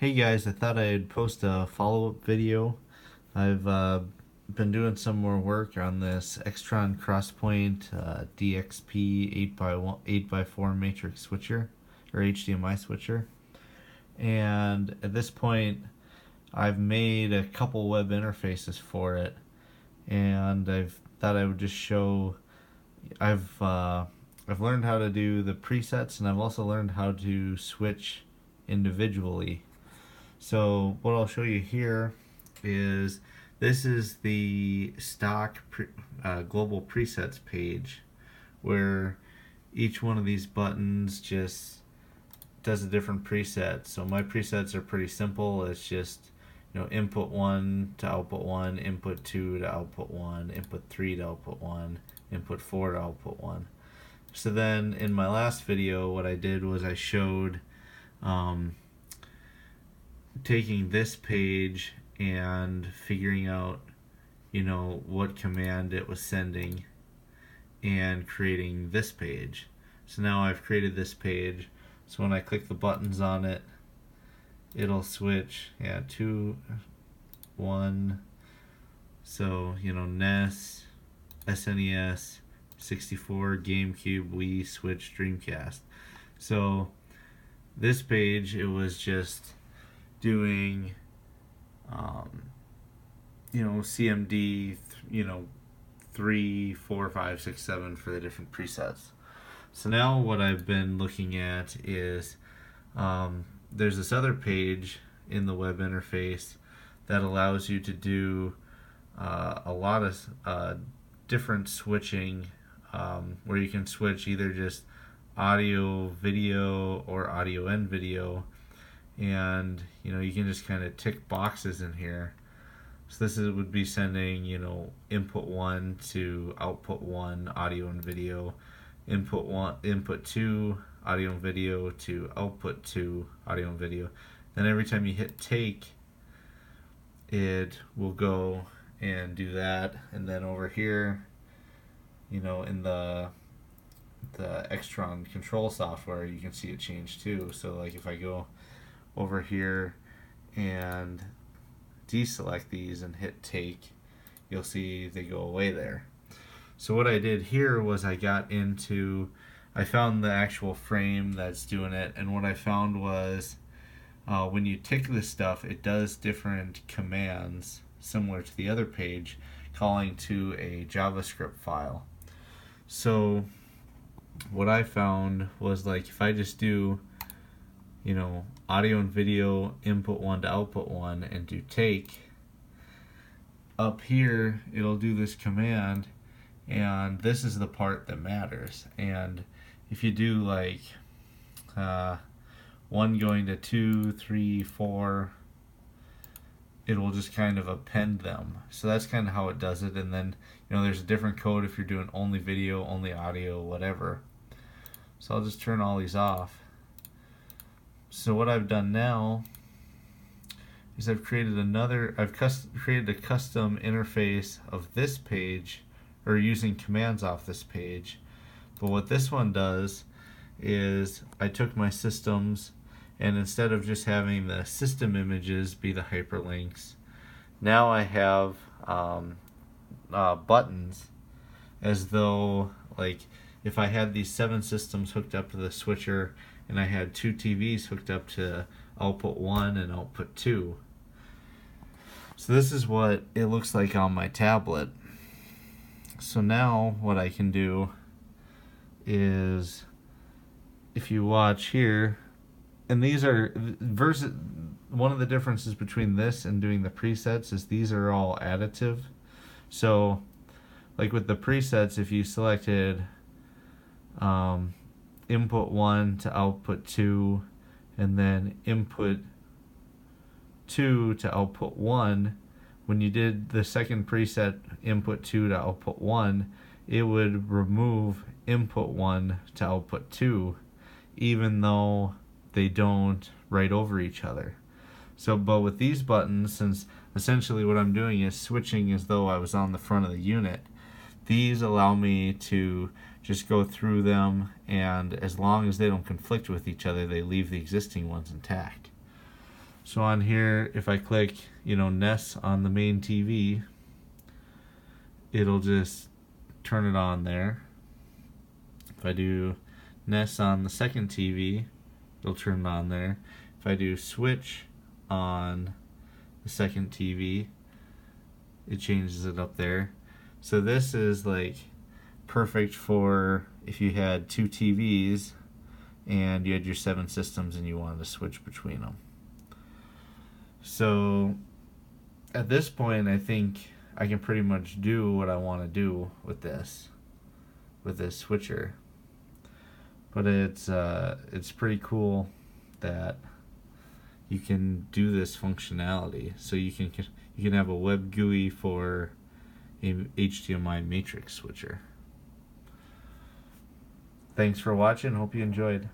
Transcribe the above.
Hey guys, I thought I'd post a follow-up video. I've been doing some more work on this Extron Crosspoint DXP 8x4 matrix switcher, or HDMI switcher. And at this point, I've made a couple web interfaces for it, and I've thought I would just show. I've learned how to do the presets, and I've also learned how to switch individually. So what I'll show you here is this is the stock global presets page, where each one of these buttons just does a different preset. So my presets are pretty simple. It's just, input 1 to output 1, input 2 to output 1, input 3 to output 1, input 4 to output 1. So then in my last video, what I did was I showed taking this page and figuring out, what command it was sending and creating this page. So now I've created this page. So when I click the buttons on it, it'll switch, 2, 1. So, NES, SNES, 64, GameCube, Wii, Switch, Dreamcast. So this page, it was just doing CMD 3, 4, 5, 6, 7 for the different presets. So now what I've been looking at is there's this other page in the web interface that allows you to do a lot of different switching, where you can switch either just audio video or audio and video, and you can just kind of tick boxes in here. So this would be sending input 1 to output 1 audio and video, input 2 audio and video to output 2 audio and video. Then every time you hit take, it will go and do that. And then over here, in the Extron control software, you can see it change too. So like if I go over here and deselect these and hit take, you'll see they go away there. So what I did here was I found the actual frame that's doing it, and what I found was when you tick this stuff, it does different commands similar to the other page, calling to a JavaScript file. So what I found was, like, if I just do audio and video input 1 to output 1 and do take, up here it'll do this command, and this is the part that matters. And if you do like 1 going to 2, 3, 4, it will just kind of append them. So that's kind of how it does it. And then there's a different code if you're doing only video, only audio, whatever. So I'll just turn all these off. So what I've done now is I've created created a custom interface of this page, or using commands off this page. But what this one does is I took my systems, and instead of just having the system images be the hyperlinks, now I have buttons, as though, like, if I had these 7 systems hooked up to the switcher and I had 2 TVs hooked up to output 1 and output 2. So this is what it looks like on my tablet. So now what I can do is, if you watch here, and these are one of the differences between this and doing the presets is these are all additive. So like with the presets, if you selected input 1 to output 2 and then input 2 to output 1, when you did the second preset input 2 to output 1, it would remove input 1 to output 2, even though they don't write over each other. So, but with these buttons, since essentially what I'm doing is switching as though I was on the front of the unit, these allow me to just go through them, and as long as they don't conflict with each other, they leave the existing ones intact. So on here, if I click, NES on the main TV, it'll just turn it on there. If I do NES on the second TV, it'll turn it on there. If I do switch on the second TV, it changes it up there. So this is like perfect for if you had two TVs and you had your 7 systems and you wanted to switch between them. So at this point, I think I can pretty much do what I want to do with this switcher. But it's pretty cool that you can do this functionality. So you can have a web GUI for a HDMI matrix switcher. Thanks for watching. Hope you enjoyed.